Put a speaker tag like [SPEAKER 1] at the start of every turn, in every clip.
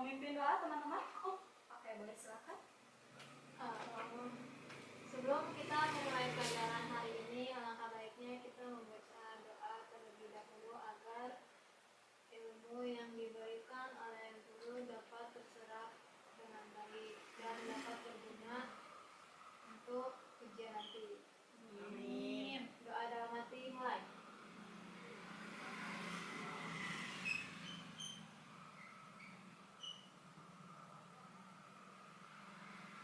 [SPEAKER 1] memimpin doa teman-teman? Oke, boleh silakan.
[SPEAKER 2] Sebelum kita memulai pelajaran hari ini, alangkah baiknya kita membaca doa terlebih dahulu agar ilmu yang diberikan oleh guru dapat terserap dengan baik dan dapat berguna untuk ujian nanti.
[SPEAKER 1] Amin.
[SPEAKER 2] Doa dalam hati mulai.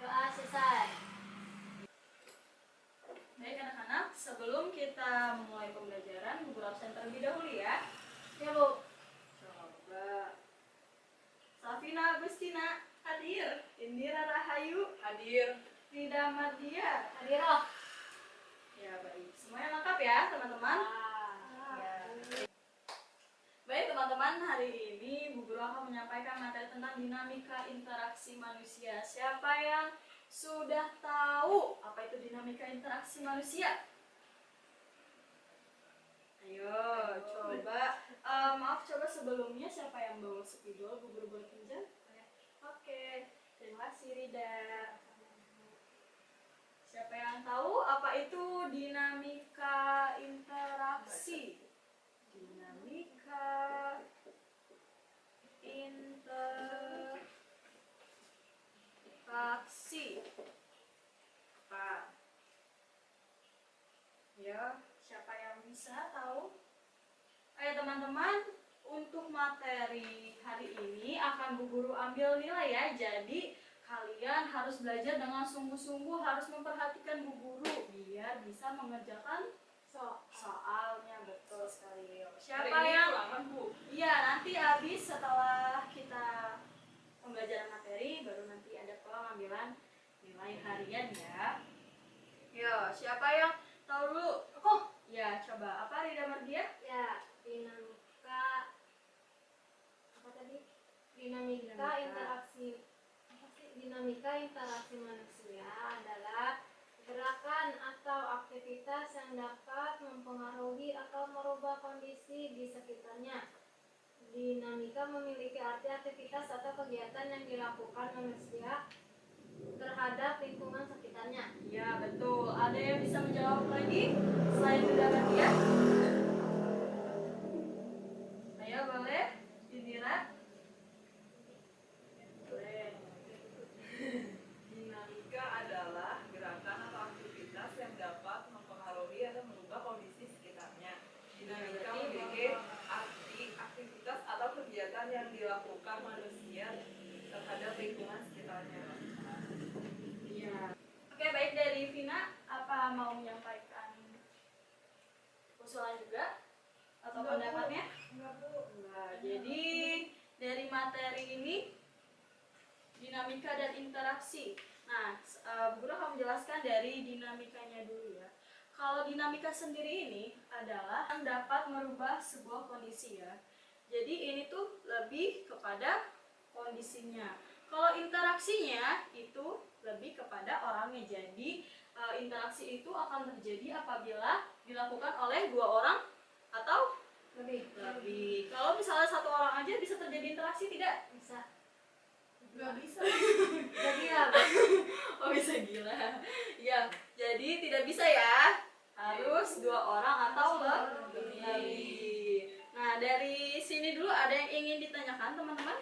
[SPEAKER 2] Doa selesai.
[SPEAKER 1] Baik anak-anak, sebelum kita memulai pembelajaran, Bu Guru absen terlebih dahulu ya.
[SPEAKER 2] Ya Bu.
[SPEAKER 1] Coba. Safina Agustina hadir. Indira Rahayu
[SPEAKER 3] Hadir.
[SPEAKER 1] Rida Mardia
[SPEAKER 2] Hadir loh.
[SPEAKER 1] ya. Baik, semuanya lengkap ya teman-teman. Ya. Baik teman-teman, hari ini Bu Guru akan menyampaikan materi tentang dinamika interaksi manusia. Siapa yang sudah tahu apa itu dinamika interaksi manusia? Ayo, coba. Maaf, coba sebelumnya siapa yang bawa spidol? Bu Guru boleh pinjam? Oke, terima kasih Rida. Siapa yang tahu apa itu dinamika interaksi? Dinamika interaksi. Apa? Ya, siapa yang bisa tahu? Ayo teman-teman, untuk materi hari ini akan Bu Guru ambil nilai ya. Jadi kalian harus belajar dengan sungguh-sungguh, harus memperhatikan Bu Guru biar bisa mengerjakan soalnya. Betul sekali. Siapa yang
[SPEAKER 3] Bu?
[SPEAKER 1] Iya, nanti habis setelah kita pembelajaran materi baru nanti ada pengambilan nilai harian ya. Yo, siapa yang tahu dulu? Ya, coba. Apa Rida Mardia?
[SPEAKER 2] Ya, dinamika apa tadi? Dinamika interaksi manusia adalah gerakan atau aktivitas yang dapat mempengaruhi atau merubah kondisi di sekitarnya. Dinamika memiliki arti aktivitas atau kegiatan yang dilakukan manusia terhadap lingkungan sekitarnya.
[SPEAKER 1] Ya, betul. Ada yang bisa menjawab lagi selain Rida Mardia? Ayo, boleh? Indira? Boleh.
[SPEAKER 3] Dinamika adalah gerakan atau aktivitas yang dapat mempengaruhi atau merubah kondisi sekitarnya. Dinamika memiliki arti aktivitas atau kegiatan yang dilakukan manusia terhadap lingkungan sekitarnya.
[SPEAKER 1] Iya. Oke, baik, dari Vina, apa mau menyampaikan usulan juga atau pendapatnya?
[SPEAKER 2] Enggak Bu.
[SPEAKER 1] Enggak. Jadi dari materi ini dinamika dan interaksi. Nah, Bu Guru akan menjelaskan dari dinamikanya dulu ya. Kalau dinamika sendiri ini adalah yang dapat merubah sebuah kondisi ya. Jadi ini tuh lebih kepada kondisinya. Kalau interaksinya itu lebih kepada orangnya. Jadi interaksi itu akan terjadi apabila dilakukan oleh dua orang atau
[SPEAKER 2] Lebih.
[SPEAKER 1] Kalau misalnya satu orang aja bisa terjadi interaksi tidak?
[SPEAKER 2] Bisa.
[SPEAKER 3] Nggak bisa.
[SPEAKER 2] Jadi ya, Bu.
[SPEAKER 1] Oh, bisa gila. Ya, jadi tidak bisa ya. Harus dua orang atau lebih. Nah, dari sini dulu ada yang ingin ditanyakan teman-teman?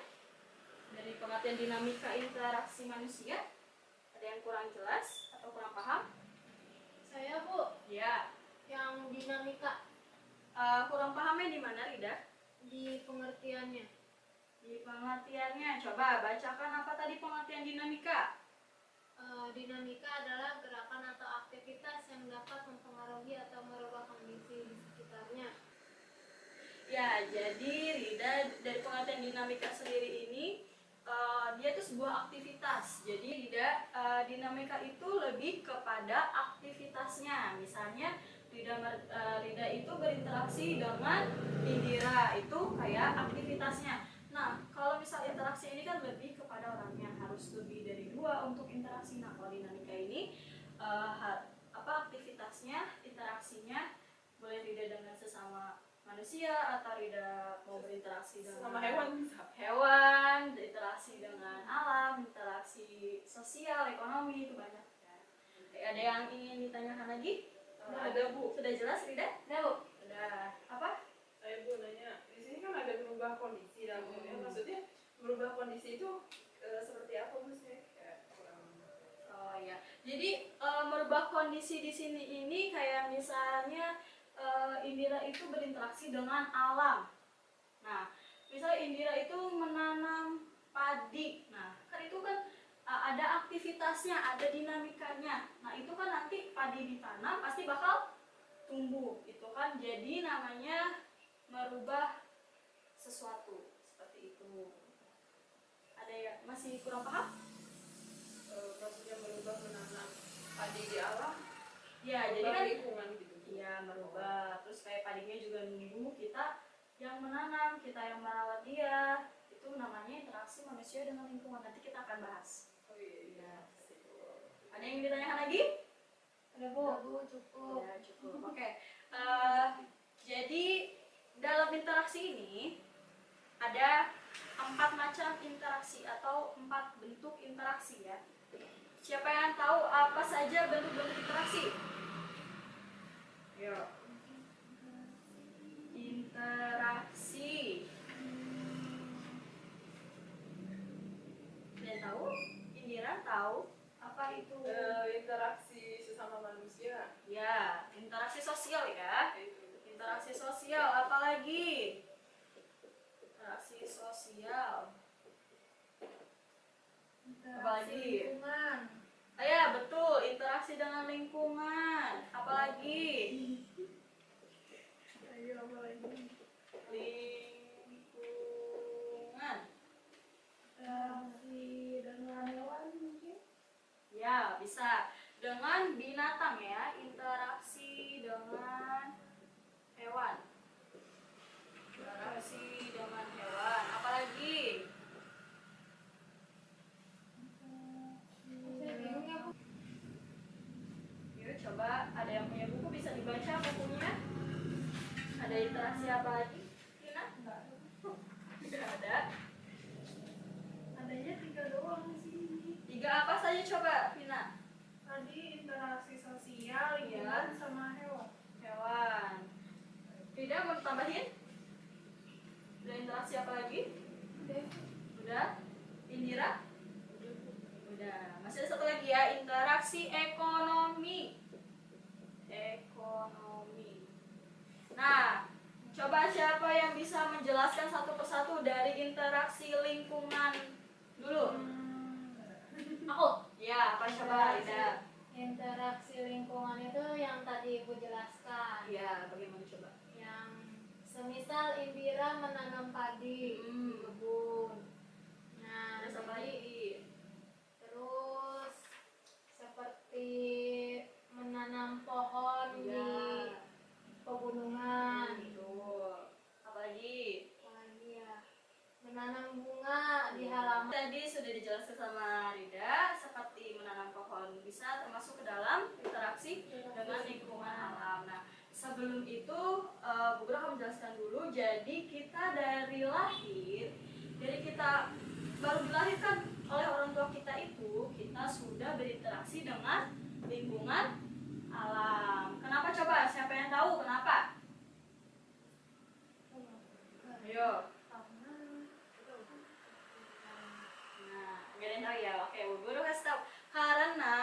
[SPEAKER 1] Dari pengertian dinamika interaksi manusia? Ada yang kurang jelas atau kurang paham?
[SPEAKER 2] Saya Bu,
[SPEAKER 1] Ya.
[SPEAKER 2] yang dinamika
[SPEAKER 1] Kurang pahamnya di mana, Rida?
[SPEAKER 2] di pengertiannya.
[SPEAKER 1] Di pengertiannya. Coba bacakan apa tadi pengertian dinamika?
[SPEAKER 2] Dinamika adalah gerakan atau aktivitas yang dapat mempengaruhi atau merubah kondisi di sekitarnya.
[SPEAKER 1] Ya, jadi Rida dari pengertian dinamika sendiri ini dia itu sebuah aktivitas. Jadi dinamika itu lebih kepada aktivitasnya. Misalnya Rida itu berinteraksi dengan Indira, itu kayak aktivitasnya. Nah, kalau misal interaksi ini kan lebih kepada orangnya, harus lebih dari dua untuk interaksi. Nah, kalau dinamika ini aktivitasnya, interaksinya boleh Rida dengan sesama manusia atau Rida mau berinteraksi dengan
[SPEAKER 3] Sama hewan.
[SPEAKER 1] hewan, berinteraksi ekonomi, itu banyak ya. Ada yang ingin ditanyakan lagi?
[SPEAKER 3] Ada Bu.
[SPEAKER 1] Sudah jelas Rida?
[SPEAKER 2] Nah, Bu.
[SPEAKER 1] Udah. Apa?
[SPEAKER 3] Saya Bu nanya, di sini kan ada merubah kondisi dalam maksudnya merubah kondisi itu seperti apa Bu sih? Kayak kurang.
[SPEAKER 1] Oh ya. Jadi merubah kondisi di sini ini kayak misalnya Indira itu berinteraksi dengan alam. Nah, misalnya Indira itu menanam padi. Nah, kan itu kan ada aktivitasnya, ada dinamikanya. Nah, itu kan nanti padi ditanam pasti bakal tumbuh. Itu kan jadi namanya merubah sesuatu seperti itu. Ada ya masih kurang paham?
[SPEAKER 3] Maksudnya merubah menanam padi di alam,
[SPEAKER 1] Ya, jadi
[SPEAKER 3] merubah
[SPEAKER 1] kan
[SPEAKER 3] lingkungan gitu.
[SPEAKER 1] iya merubah. Terus kayak padinya juga numbuh, kita yang menanam, kita yang merawat dia. Itu namanya interaksi manusia dengan lingkungan. Nanti kita akan bahas.
[SPEAKER 3] Oh iya.
[SPEAKER 1] Ya, gitu. Ada yang ditanyakan lagi?
[SPEAKER 2] Ada Bu. Cukup.
[SPEAKER 1] Ya, cukup. Oke. Jadi dalam interaksi ini ada 4 macam interaksi atau 4 bentuk interaksi ya. Siapa yang tahu apa saja bentuk-bentuk interaksi? Yo. Interaksi. Ada yang tahu? Indira tahu apa itu?
[SPEAKER 3] Interaksi sesama manusia.
[SPEAKER 1] Ya, interaksi sosial ya.
[SPEAKER 3] Itu.
[SPEAKER 1] Interaksi sosial, apalagi? Interaksi sosial. Apalagi?
[SPEAKER 2] Lingkungan.
[SPEAKER 1] Ah, ya, betul, interaksi dengan lingkungan. Apalagi? Ayo, apalagi? Lingkungan.
[SPEAKER 2] Interaksi dengan hewan mungkin.
[SPEAKER 1] Ya, bisa. Dengan binatang ya, interaksi dengan hewan. Interaksi dengan hewan. Apalagi?
[SPEAKER 2] Saya bingung ya, Bu.
[SPEAKER 1] Yuk coba, ada yang punya buku bisa dibaca bukunya. Ada interaksi apa lagi? Lina? Enggak ada.
[SPEAKER 2] Adanya 3 doang di sini.
[SPEAKER 1] 3 apa saja coba, Vina?
[SPEAKER 2] Tadi interaksi sosial,
[SPEAKER 1] lingkungan,
[SPEAKER 2] sama hewan.
[SPEAKER 1] Hewan. Rida mau tambahin? Udah interaksi apa lagi? Udah? Indira? Udah. Masih ada satu lagi ya, interaksi ekonomi. Ekonomi. Nah, coba siapa yang bisa menjelaskan satu persatu dari interaksi lingkungan dulu?
[SPEAKER 2] Aku.
[SPEAKER 1] Ya, apa coba Rida?
[SPEAKER 2] Interaksi lingkungan itu yang tadi Ibu jelaskan.
[SPEAKER 1] Ya, bagaimana coba?
[SPEAKER 2] Yang semisal Indira menanam padi di kebun. Nah,
[SPEAKER 1] Terus apa
[SPEAKER 2] jadi
[SPEAKER 1] lagi?
[SPEAKER 2] terus seperti menanam pohon di
[SPEAKER 1] Ya.
[SPEAKER 2] pegunungan.
[SPEAKER 1] Betul. Apalagi?
[SPEAKER 2] Apalagi ya, menanam bunga di halaman.
[SPEAKER 1] Tadi sudah dijelaskan sama Rida, seperti menanam pohon bisa termasuk ke dalam interaksi dengan lingkungan alam. Nah, sebelum itu Bu Guru akan menjelaskan dulu. Jadi kita dari lahir, dari kita baru dilahirkan oleh orang tua kita itu, kita sudah berinteraksi dengan lingkungan alam. Kenapa coba? Siapa yang tahu kenapa? Ayo. Nah, gak ada yang tahu ya. Oke, Bu Guru kasih tahu. Karena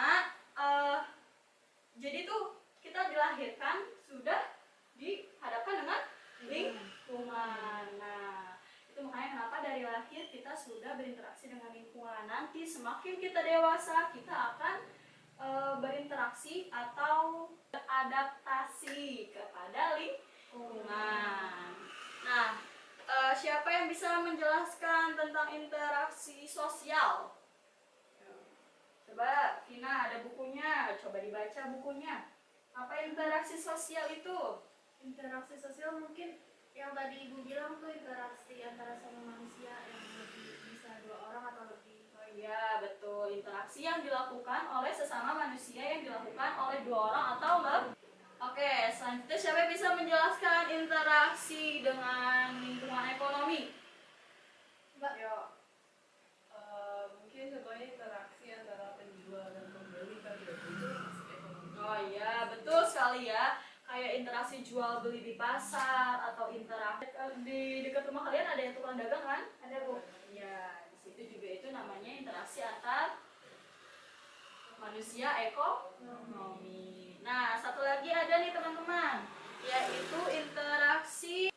[SPEAKER 1] jadi tuh kita dilahirkan sudah dihadapkan dengan lingkungan. Nah, itu makanya kenapa dari lahir kita sudah berinteraksi dengan lingkungan. Nanti semakin kita dewasa, kita akan berinteraksi atau beradaptasi kepada lingkungan. Nah, siapa yang bisa menjelaskan tentang interaksi sosial? Coba, Vina ada bukunya, coba dibaca bukunya. Apa interaksi sosial itu?
[SPEAKER 2] Interaksi sosial mungkin yang tadi Ibu bilang tuh interaksi antara sama manusia yang lebih bisa 2 orang atau lebih.
[SPEAKER 1] Oh iya, betul. Interaksi yang dilakukan oleh sesama manusia yang dilakukan oleh 2 orang atau lebih. Oke, selanjutnya siapa yang bisa menjelaskan interaksi dengan lingkungan ekonomi?
[SPEAKER 2] Mbak.
[SPEAKER 3] Ya, mungkin contohnya interaksi antara penjual
[SPEAKER 1] jual beli di pasar atau interaksi. Di dekat rumah kalian ada yang tukang dagang kan?
[SPEAKER 2] Ada, Bu.
[SPEAKER 1] Ya, di situ juga itu namanya interaksi antar manusia ekonomi. Nah, satu lagi ada nih teman-teman, yaitu interaksi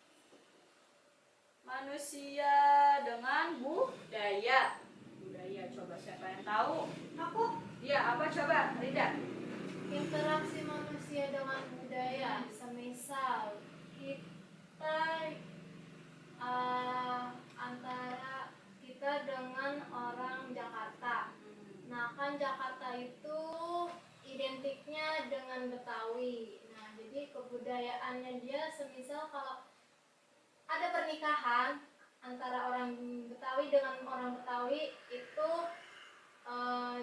[SPEAKER 1] manusia dengan budaya. Budaya, coba siapa yang tahu?
[SPEAKER 2] Aku.
[SPEAKER 1] Ya, apa coba, Rida?
[SPEAKER 2] Interaksi manusia dengan budaya, semisal kita antara kita dengan orang Jakarta. Nah, kan Jakarta itu identiknya dengan Betawi. Nah, jadi kebudayaannya dia semisal kalau ada pernikahan antara orang Betawi dengan orang Betawi itu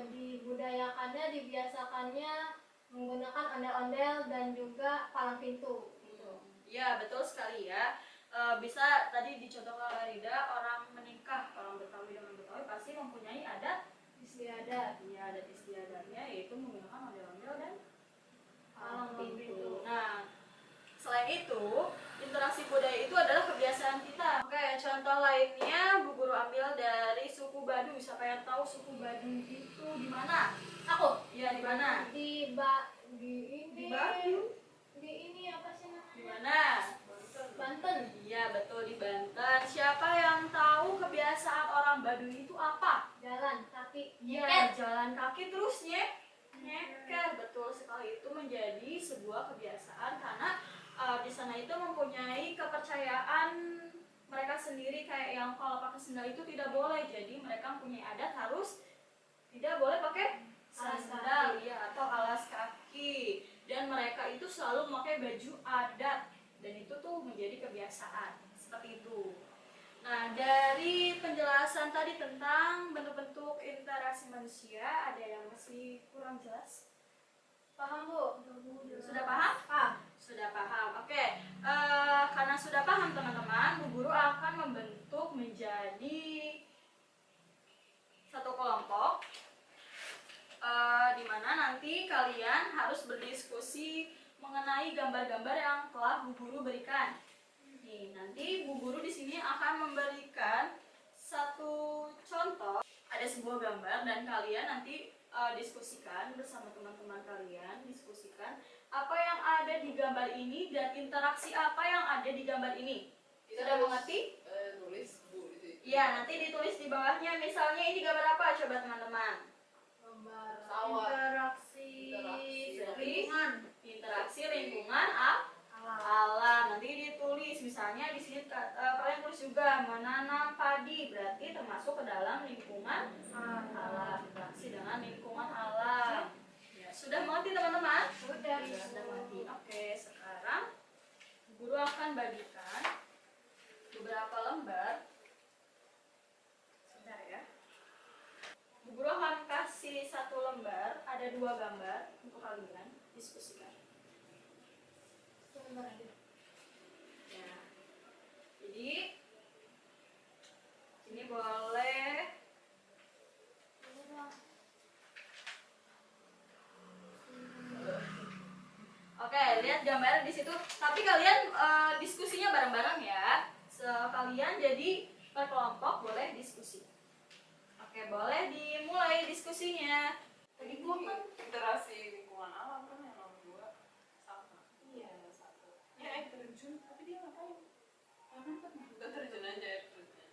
[SPEAKER 2] dibudayakannya, dibiasakannya menggunakan ondel-ondel dan juga palang pintu. Gitu.
[SPEAKER 1] Ya, betul sekali ya. Bisa tadi dicontohkan oleh Rida, orang menikah, orang Betawi dengan Betawi pasti mempunyai adat
[SPEAKER 2] Istiadat.
[SPEAKER 1] ya, adat istiadatnya yaitu menggunakan ondel-ondel dan
[SPEAKER 2] Palang pintu.
[SPEAKER 1] Nah, selain itu, interaksi budaya itu adalah kebiasaan kita. Oke, contoh lainnya Bu Guru ambil dari suku Baduy. Siapa yang tahu suku Baduy itu di mana?
[SPEAKER 2] Aku
[SPEAKER 1] Iya, di mana?
[SPEAKER 2] di ini di ini apa sih namanya?
[SPEAKER 1] Di mana?
[SPEAKER 2] Banten.
[SPEAKER 1] Iya, betul, di Banten. Siapa yang tahu kebiasaan orang Baduy itu apa?
[SPEAKER 2] Jalan kaki.
[SPEAKER 1] Iya, jalan kaki terus nyeker. Betul sekali, itu menjadi sebuah kebiasaan karena di sana itu mempunyai kepercayaan mereka sendiri, kayak yang kalau pakai sendal itu tidak boleh. Jadi mereka mempunyai adat harus tidak boleh pakai sandal ya atau alas kaki, dan mereka itu selalu memakai baju adat, dan itu tuh menjadi kebiasaan seperti itu. Nah, dari penjelasan tadi tentang bentuk-bentuk interaksi manusia, ada yang masih kurang jelas?
[SPEAKER 2] Paham, Bu?
[SPEAKER 1] Sudah paham?
[SPEAKER 2] Paham.
[SPEAKER 1] Sudah paham. Oke, karena sudah paham teman-teman, Bu Guru akan membentuk menjadi satu kelompok, di mana nanti kalian harus berdiskusi mengenai gambar-gambar yang telah Bu Guru berikan. Nih, nanti Bu Guru di sini akan memberikan satu contoh. Ada sebuah gambar dan kalian nanti diskusikan bersama teman-teman kalian, diskusikan apa yang ada di gambar ini dan interaksi apa yang ada di gambar ini. Sudah mengerti?
[SPEAKER 3] Nulis Bu di situ.
[SPEAKER 1] Iya, nanti ditulis di bawahnya. Misalnya ini gambar apa? Coba teman-teman.
[SPEAKER 2] Gambar
[SPEAKER 3] Sawah.
[SPEAKER 1] Interaksi
[SPEAKER 3] lingkungan.
[SPEAKER 1] Interaksi lingkungan alam. Nanti ditulis misalnya di sini kalian tulis juga menanam padi, berarti termasuk ke dalam lingkungan alam. Interaksi dengan lingkungan alam. Ya, sudah mengerti teman-teman?
[SPEAKER 2] Sudah.
[SPEAKER 1] Sudah mengerti. Oke, sekarang guru akan bagikan beberapa lembar. Sebentar ya. Bu Guru akan kasih satu lembar, ada 2 gambar untuk kalian diskusikan.
[SPEAKER 2] Sebentar aja.
[SPEAKER 1] Ya. Jadi ini boleh
[SPEAKER 2] Ini dong.
[SPEAKER 1] Oke, lihat gambar di situ. Tapi kalian diskusinya bareng-bareng ya. Sekalian jadi per kelompok boleh diskusi. Oke, boleh dimulai diskusinya.
[SPEAKER 3] Tadi gua kan interaksi lingkungan alam kan yang nomor 2 sama.
[SPEAKER 2] Iya.
[SPEAKER 3] Satu. Ya air terjun, tapi dia ngapain? Udah terjun aja air terjun.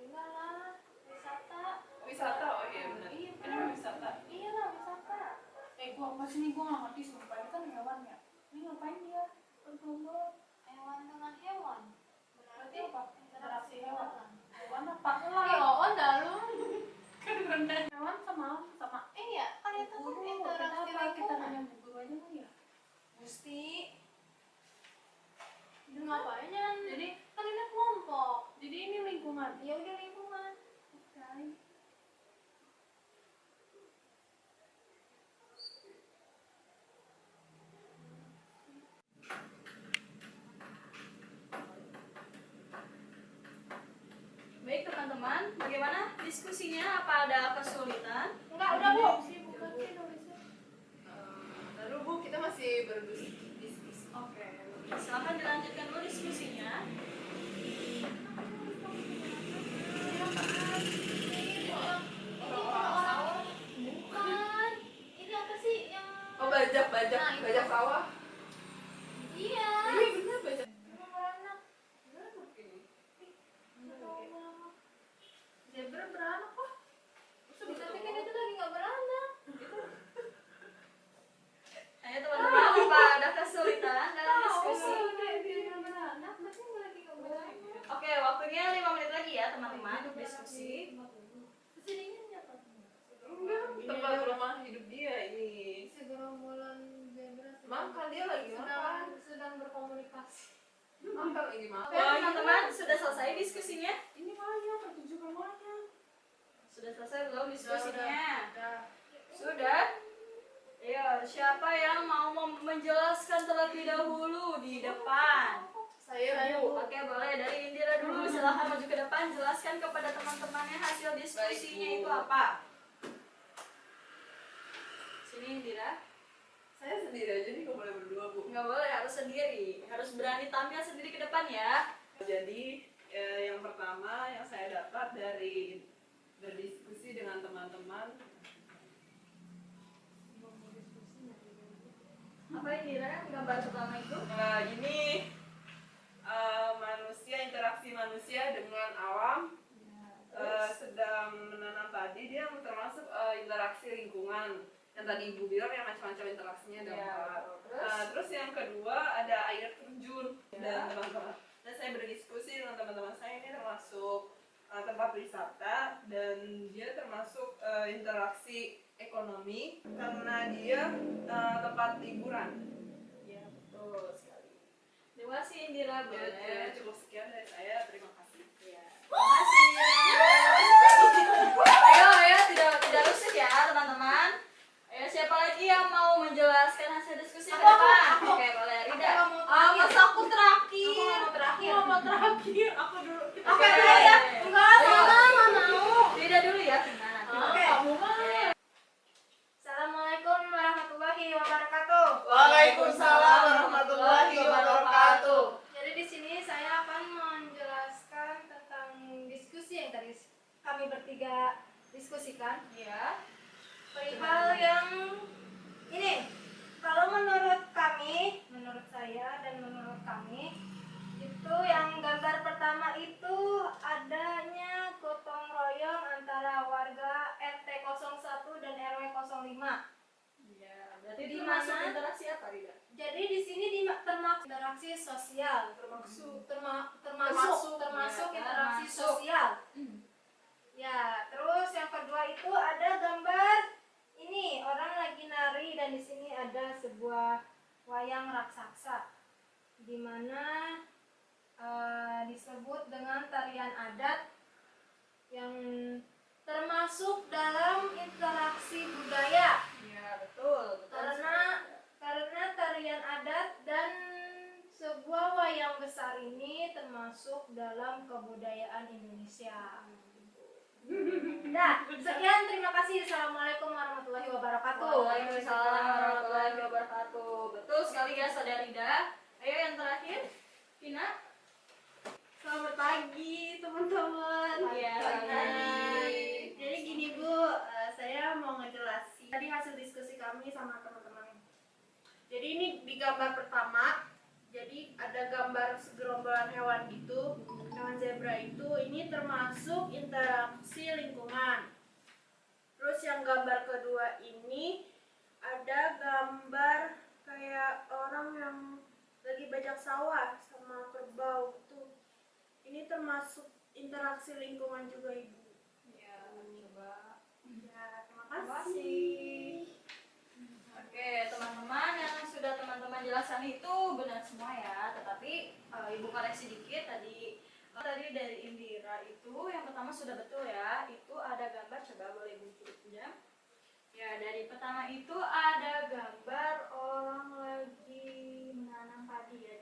[SPEAKER 2] Enggak lah, wisata.
[SPEAKER 3] Wisata, oh iya benar.
[SPEAKER 2] Iya,
[SPEAKER 3] Ini mah wisata.
[SPEAKER 2] Iya lah, wisata.
[SPEAKER 3] Gua apa sih nih, gua nggak ngerti sumpah, ini kan hewan ya. Ini ngapain dia? Bergelombol.
[SPEAKER 2] Hewan dengan hewan.
[SPEAKER 3] Berarti apa?
[SPEAKER 2] Interaksi hewan.
[SPEAKER 3] Hewan apa?
[SPEAKER 2] Ya, oh dalu.
[SPEAKER 3] Kan bener. Hewan sama
[SPEAKER 2] Iya, kan itu kan
[SPEAKER 3] guru.
[SPEAKER 2] interaksi
[SPEAKER 3] Kita
[SPEAKER 2] lingkungan.
[SPEAKER 3] nanya bu guru aja kali ya.
[SPEAKER 2] Gusti. Ngapain?
[SPEAKER 3] Jadi
[SPEAKER 2] Kan ini kelompok.
[SPEAKER 3] jadi ini lingkungan.
[SPEAKER 2] Ya udah lingkungan.
[SPEAKER 3] Oke.
[SPEAKER 1] Baik teman-teman, bagaimana diskusinya? Apa ada kesulitan?
[SPEAKER 2] Enggak, udah Bu. Bukan sih nulisnya.
[SPEAKER 3] Lalu bu kita masih berdiskusi.
[SPEAKER 1] Oke, Silahkan dilanjutkan dulu diskusinya.
[SPEAKER 2] Bukan. Ini apa sih yang
[SPEAKER 3] Oh, bajak
[SPEAKER 2] Nah, itu.
[SPEAKER 3] bajak sawah.
[SPEAKER 2] iya.
[SPEAKER 3] Iya benar bajak.
[SPEAKER 2] Emang beranak.
[SPEAKER 3] Beranak ini.
[SPEAKER 2] Zebra beranak kok.
[SPEAKER 3] Masa
[SPEAKER 2] Tapi
[SPEAKER 3] betul?
[SPEAKER 2] kan itu lagi nggak beranak.
[SPEAKER 1] Ayo teman-teman, apa ada kesulitan dalam diskusi?
[SPEAKER 2] Udah dia beranak, berarti lagi nggak beranak.
[SPEAKER 1] Oke, waktunya 5 menit lagi ya teman-teman untuk diskusi.
[SPEAKER 2] Kesininya siapa?
[SPEAKER 3] Enggak, tempat rumah hidup dia ini.
[SPEAKER 2] Segerombolan zebra
[SPEAKER 3] Makan dia lagi makan.
[SPEAKER 2] sedang berkomunikasi.
[SPEAKER 3] Makan lagi makan.
[SPEAKER 1] Oke teman-teman, sudah selesai diskusinya?
[SPEAKER 3] Ini Maya, pertunjukan Maya.
[SPEAKER 1] Sudah selesai belum diskusinya?
[SPEAKER 3] Udah.
[SPEAKER 1] Sudah? Ayo, siapa yang mau menjelaskan terlebih dahulu di depan?
[SPEAKER 3] Saya Bu.
[SPEAKER 1] Oke, boleh. Dari Indira dulu, silahkan maju ke depan. Jelaskan kepada teman-temannya hasil diskusinya
[SPEAKER 3] Baik, Bu.
[SPEAKER 1] itu apa. Sini Indira.
[SPEAKER 3] Saya sendiri aja nih, nggak boleh berdua Bu.
[SPEAKER 1] Nggak boleh, harus sendiri. Harus berani tampil sendiri ke depan ya.
[SPEAKER 3] Jadi yang pertama yang saya dapat dari berdiskusi dengan teman-teman,
[SPEAKER 1] Apa Indira gambar pertama itu?
[SPEAKER 3] ini interaksi manusia dengan alam, sedang menanam padi. Dia termasuk interaksi lingkungan yang tadi Ibu bilang yang macam-macam interaksinya ada
[SPEAKER 1] Ya,
[SPEAKER 3] empat.
[SPEAKER 1] terus?
[SPEAKER 3] Terus yang kedua ada air terjun
[SPEAKER 1] Ya.
[SPEAKER 3] dan teman-teman. Dan saya berdiskusi dengan teman-teman saya, ini termasuk tempat wisata dan dia termasuk interaksi ekonomi karena dia tempat liburan.
[SPEAKER 1] Ya, betul sekali. Terima kasih Indira,
[SPEAKER 3] Ya,
[SPEAKER 1] boleh.
[SPEAKER 3] cukup sekian dari saya. Terima kasih.
[SPEAKER 1] Ya. Terima kasih Indira. Ayo, tidak rusuh ya teman-teman. Ayo, siapa lagi yang mau menjelaskan hasil diskusi ke depan? Oke, boleh. Rida.
[SPEAKER 2] Masa aku terakhir.
[SPEAKER 3] Aku nggak mau terakhir.
[SPEAKER 2] Aku nggak mau terakhir. Aku dulu.
[SPEAKER 1] Oke,
[SPEAKER 2] ya. Enggak,
[SPEAKER 1] Ayo.
[SPEAKER 2] nggak mau.
[SPEAKER 1] Rida dulu ya. Nah, nanti.
[SPEAKER 2] Oke.
[SPEAKER 1] Oke.
[SPEAKER 2] Assalamualaikum warahmatullahi wabarakatuh.
[SPEAKER 3] Waalaikumsalam warahmatullahi wabarakatuh.
[SPEAKER 2] Jadi di sini saya akan menjelaskan tentang diskusi yang tadi kami bertiga diskusikan.
[SPEAKER 1] Ya.
[SPEAKER 2] Perihal yang ini, kalau menurut kami, menurut saya dan menurut kami, itu yang gambar pertama itu adanya gotong royong antara warga RT 01 dan RW 05.
[SPEAKER 1] Ya, berarti
[SPEAKER 2] Di
[SPEAKER 1] termasuk
[SPEAKER 2] mana?
[SPEAKER 1] interaksi apa, Rida?
[SPEAKER 2] Jadi di sini termasuk interaksi sosial,
[SPEAKER 3] Termasuk.
[SPEAKER 2] termasuk
[SPEAKER 1] Ya,
[SPEAKER 2] interaksi
[SPEAKER 1] termasuk.
[SPEAKER 2] sosial. Ya, terus yang kedua itu ada gambar ini orang lagi nari dan di sini ada sebuah wayang raksasa, di mana disebut dengan tarian adat yang termasuk dalam interaksi budaya.
[SPEAKER 1] Ya, betul.
[SPEAKER 2] Karena tarian adat dan sebuah wayang besar ini termasuk dalam kebudayaan Indonesia. Nah, sekian, terima kasih. Assalamualaikum warahmatullahi wabarakatuh.
[SPEAKER 1] Waalaikumsalam warahmatullahi wabarakatuh. Betul sekali ya Saudara Rida. Ayo yang terakhir, Vina.
[SPEAKER 4] Selamat pagi teman-teman.
[SPEAKER 1] Iya,
[SPEAKER 4] Pagi.
[SPEAKER 1] pagi.
[SPEAKER 4] Jadi gini Bu, saya mau ngejelasin tadi hasil diskusi kami sama teman-teman. Jadi ini di gambar pertama, jadi ada gambar segerombolan hewan gitu, hewan zebra itu, ini termasuk interaksi lingkungan. Terus yang gambar kedua ini ada gambar kayak orang yang lagi bajak sawah sama kerbau gitu. Ini termasuk interaksi lingkungan juga Ibu.
[SPEAKER 1] Ya, coba.
[SPEAKER 4] Ya, terima
[SPEAKER 1] Terima
[SPEAKER 4] kasih.
[SPEAKER 1] kasih. Oke, teman-teman yang sudah teman-teman jelaskan itu benar semua ya. Tetapi Ibu koreksi dikit tadi. Tadi dari Indira itu yang pertama sudah betul ya. Itu ada gambar, coba boleh Ibu pinjam. Ya, dari pertama itu ada gambar orang lagi menanam padi ya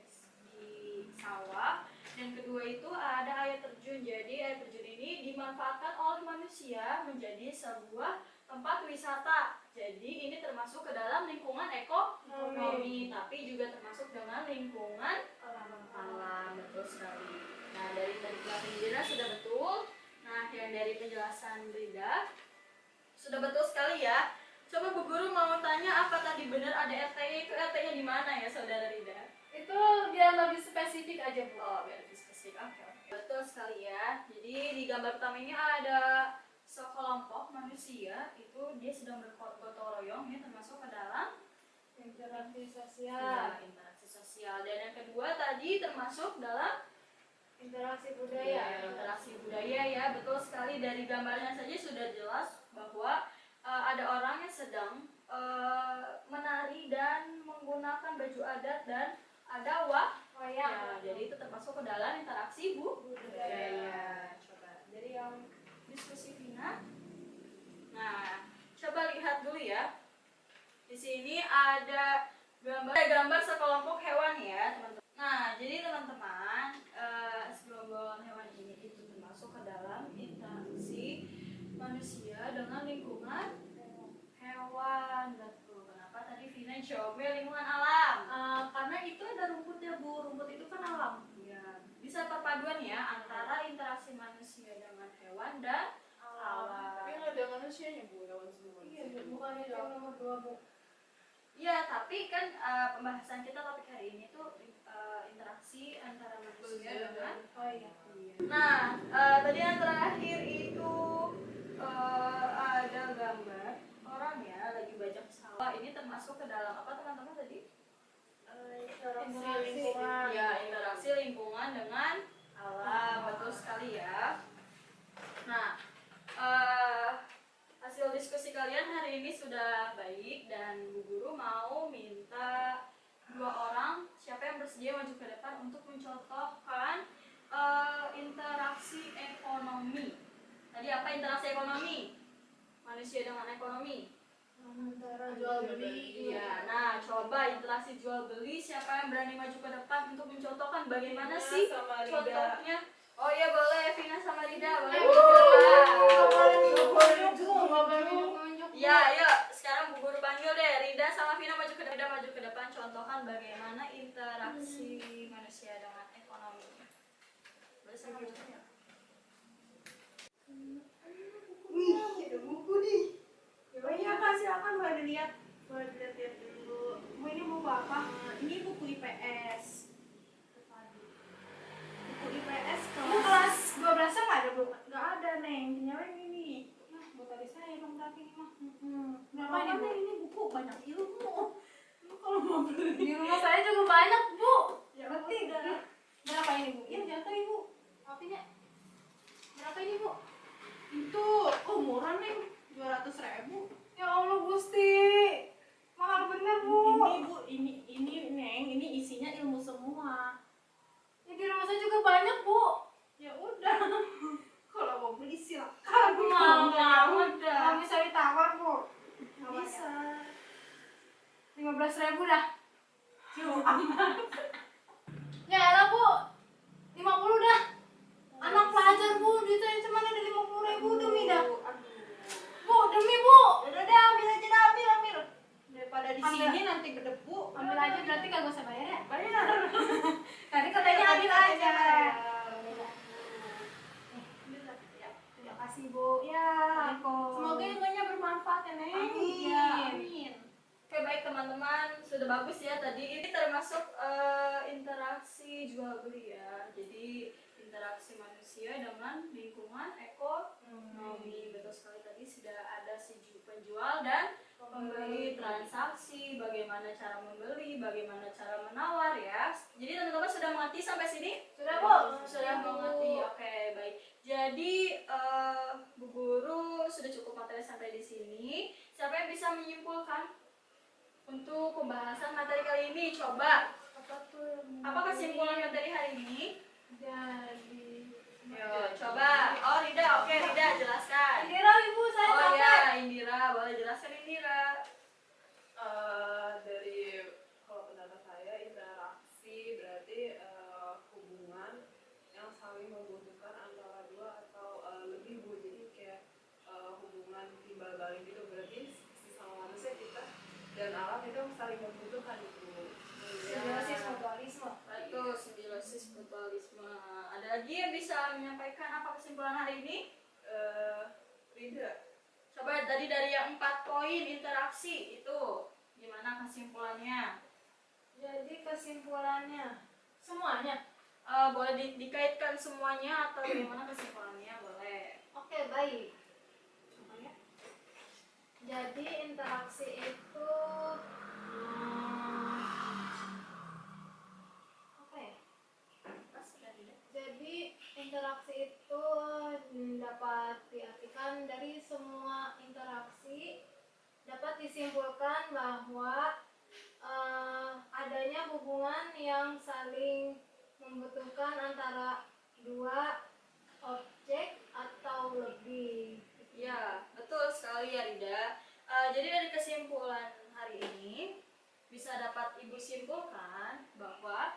[SPEAKER 1] di sawah. Dan kedua itu ada air terjun. Jadi air terjun ini dimanfaatkan oleh manusia menjadi sebuah tempat wisata. Jadi ini termasuk ke dalam lingkungan ekonomi, tapi juga termasuk dengan lingkungan alam. Betul sekali. Nah, dari penjelasan Rida sudah betul. Nah, yang dari penjelasan Rida sudah betul sekali ya. Coba Bu Guru mau tanya, apa tadi benar ada RT-nya? Itu RT-nya di mana ya, Saudara Rida?
[SPEAKER 2] Itu biar lebih spesifik aja Bu.
[SPEAKER 1] Oh, biar lebih spesifik. Oke. Betul sekali ya. Jadi di gambar pertama ini ada sekelompok manusia, itu dia sedang bergotong royong, ini termasuk ke dalam
[SPEAKER 2] Interaksi
[SPEAKER 1] ya,
[SPEAKER 2] sosial,
[SPEAKER 1] interaksi sosial. Dan yang kedua tadi termasuk dalam
[SPEAKER 2] interaksi
[SPEAKER 1] ya,
[SPEAKER 2] budaya.
[SPEAKER 1] interaksi budaya ya. Betul sekali, dari gambarnya saja sudah jelas bahwa ada orang yang sedang menari dan menggunakan baju adat dan ada
[SPEAKER 2] Wayang.
[SPEAKER 1] ya, jadi itu termasuk ke dalam interaksi budaya. Coba dari yang diskusi Vina. Nah, coba lihat dulu ya. Di sini ada gambar sekelompok hewan ya, teman-teman. Nah, jadi teman-teman, sekelompok hewan ini itu termasuk ke dalam interaksi manusia dengan lingkungan hewan. Betul. Kenapa tadi Vina jawabnya lingkungan alam?
[SPEAKER 4] Karena itu ada rumputnya Bu, rumput itu kan alam.
[SPEAKER 1] Ya, bisa perpaduan ya antara interaksi manusia dengan hewan dan alam.
[SPEAKER 3] Tapi nggak ada manusianya Bu, hewan semua.
[SPEAKER 2] Iya, Bu, bukannya yang nomor 2 Bu.
[SPEAKER 1] Ya, tapi kan pembahasan kita topik hari ini tuh interaksi antara manusia dengan.
[SPEAKER 2] Oh iya.
[SPEAKER 1] Nah, tadi yang terakhir itu ada gambar orang ya lagi bajak sawah. Ini termasuk ke dalam apa teman-teman tadi?
[SPEAKER 2] Interaksi
[SPEAKER 4] lingkungan.
[SPEAKER 1] Ya, interaksi lingkungan dengan alam. Betul sekali ya. Nah, hasil diskusi kalian hari ini sudah baik dan Bu Guru mau minta 2 orang, siapa yang bersedia maju ke depan untuk mencontohkan interaksi ekonomi. Tadi apa interaksi ekonomi? Manusia dengan ekonomi.
[SPEAKER 2] Antara jual beli.
[SPEAKER 1] Iya, nah coba interaksi jual beli, siapa yang berani maju ke depan untuk mencontohkan bagaimana sih
[SPEAKER 3] sama Rida.
[SPEAKER 1] contohnya? Oh iya boleh, Vina sama Rida boleh. Ya, ayo sekarang Bu Guru panggil deh Rida sama Vina maju ke depan contohkan bagaimana interaksi manusia dengan ekonomi. Boleh sama contohnya?
[SPEAKER 4] Wih, ada buku nih. Oh iya Kak, silakan boleh dilihat. Boleh dilihat dulu. Bu, ini buku apa? Ini buku IPS. Buku IPS kelas 12 nggak ada Bu? Nggak ada Neng, nyalain ini.
[SPEAKER 2] Nah, buat tadi saya dong berarti ini mah.
[SPEAKER 4] Berapa ini Bu? Ini buku banyak ilmu. Lu kalau mau beli.
[SPEAKER 2] Di rumah saya juga banyak Bu.
[SPEAKER 4] Ya
[SPEAKER 2] Berarti
[SPEAKER 4] udah.
[SPEAKER 2] berapa ini Bu? Iya jatuh Ibu. Apinya berapa ini Bu?
[SPEAKER 4] Itu, oh murah Neng, 200.000.
[SPEAKER 2] Ya Allah Gusti, mahal bener Bu.
[SPEAKER 4] Ini Bu, ini Neng, ini isinya ilmu semua.
[SPEAKER 2] Ya, di rumah saya juga banyak Bu.
[SPEAKER 4] Ya udah. Kalau mau beli silakan.
[SPEAKER 2] Nggak
[SPEAKER 4] Udah.
[SPEAKER 2] bisa ditawar Bu.
[SPEAKER 4] Nggak bisa.
[SPEAKER 2] 15.000 dah.
[SPEAKER 4] Jauh amat.
[SPEAKER 2] Ya elah Bu, 50 dah. Anak pelajar Bu, duitnya cuma ada 50.000 demi dah. Bu, demi Bu.
[SPEAKER 4] Udah deh, ambil aja dah, ambil. Daripada di
[SPEAKER 2] Ambil.
[SPEAKER 4] sini nanti berdebu.
[SPEAKER 2] Ambil aja berarti kagak usah bayar ya.
[SPEAKER 4] Bayar.
[SPEAKER 2] Tadi katanya ambil aja.
[SPEAKER 4] Terima kasih Bu. Ya. Semoga ilmunya bermanfaat ya Neng.
[SPEAKER 1] Amin.
[SPEAKER 4] Ya, amin.
[SPEAKER 1] Oke baik teman-teman, sudah bagus ya tadi. Ini termasuk interaksi jual beli ya. Jadi interaksi manusia dengan lingkungan ekonomi. Betul sekali, tadi sudah ada si penjual dan pembeli, transaksi, bagaimana cara membeli, bagaimana cara menawar ya. Jadi teman-teman sudah mengerti sampai sini?
[SPEAKER 2] Sudah Bu.
[SPEAKER 1] Sudah mengerti. Oke baik. Jadi Bu Guru sudah cukup materi sampai di sini. Siapa yang bisa menyimpulkan untuk pembahasan materi kali ini? Coba. Apa kesimpulan materi hari ini?
[SPEAKER 2] Jadi
[SPEAKER 1] Yo, coba. Oh, Rida. Oke, Rida jelaskan.
[SPEAKER 2] Indira Ibu saya
[SPEAKER 1] Oh
[SPEAKER 2] capek.
[SPEAKER 1] ya, Indira, boleh jelaskan Indira.
[SPEAKER 3] Dari kalau pendapat saya interaksi berarti hubungan yang saling membutuhkan antara dua atau lebih Bu, jadi kayak hubungan timbal balik gitu dan alam itu saling membutuhkan itu.
[SPEAKER 2] Simbiosis mutualisme.
[SPEAKER 1] Betul, simbiosis mutualisme. Ada lagi yang bisa menyampaikan apa kesimpulan hari ini?
[SPEAKER 3] Tidak.
[SPEAKER 1] Coba tadi dari yang 4 poin interaksi itu gimana kesimpulannya?
[SPEAKER 2] Jadi kesimpulannya semuanya.
[SPEAKER 1] Boleh dikaitkan semuanya atau gimana kesimpulannya? Boleh.
[SPEAKER 2] Oke, baik. Jadi interaksi itu apa ya? Jadi interaksi itu dapat diartikan dari semua interaksi dapat disimpulkan bahwa adanya hubungan yang saling membutuhkan antara dua objek atau lebih.
[SPEAKER 1] Ya, betul sekali ya Rida. Jadi dari kesimpulan hari ini bisa dapat Ibu simpulkan bahwa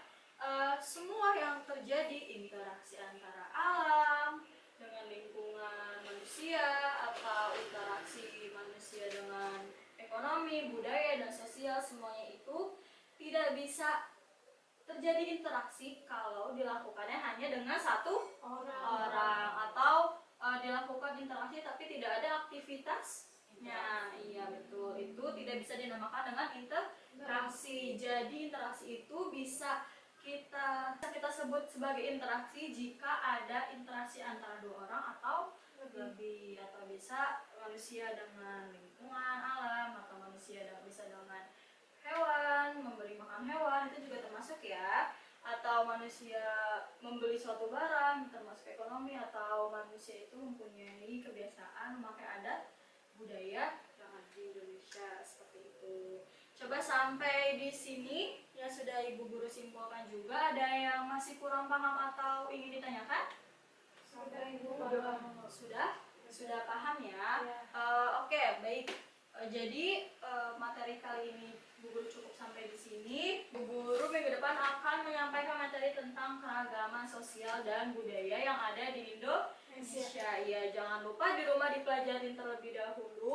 [SPEAKER 1] semua yang terjadi interaksi antara alam dengan lingkungan manusia atau interaksi manusia dengan ekonomi, budaya, dan sosial semuanya itu tidak bisa terjadi interaksi kalau dilakukannya hanya dengan satu orang atau dilakukan interaksi tapi tidak ada aktivitasnya. Iya betul, itu tidak bisa dinamakan dengan interaksi. Jadi interaksi itu bisa kita sebut sebagai interaksi jika ada interaksi antara dua orang atau lebih, atau bisa manusia dengan lingkungan alam atau manusia bisa dengan hewan, memberi makan hewan itu juga termasuk ya, atau manusia membeli suatu barang termasuk ekonomi, atau manusia itu mempunyai kebiasaan memakai adat budaya yang ada di Indonesia seperti itu. Coba sampai di sini ya sudah Ibu Guru simpulkan juga. Ada yang masih kurang paham atau ingin ditanyakan?
[SPEAKER 2] Sudah Ibu.
[SPEAKER 1] Sudah paham ya? Oke, baik. Jadi materi kali ini Bu Guru cukup sampai di sini. Bu Guru minggu depan akan menyampaikan materi tentang keragaman sosial dan budaya yang ada di Indonesia. Ya, jangan lupa di rumah dipelajarin terlebih dahulu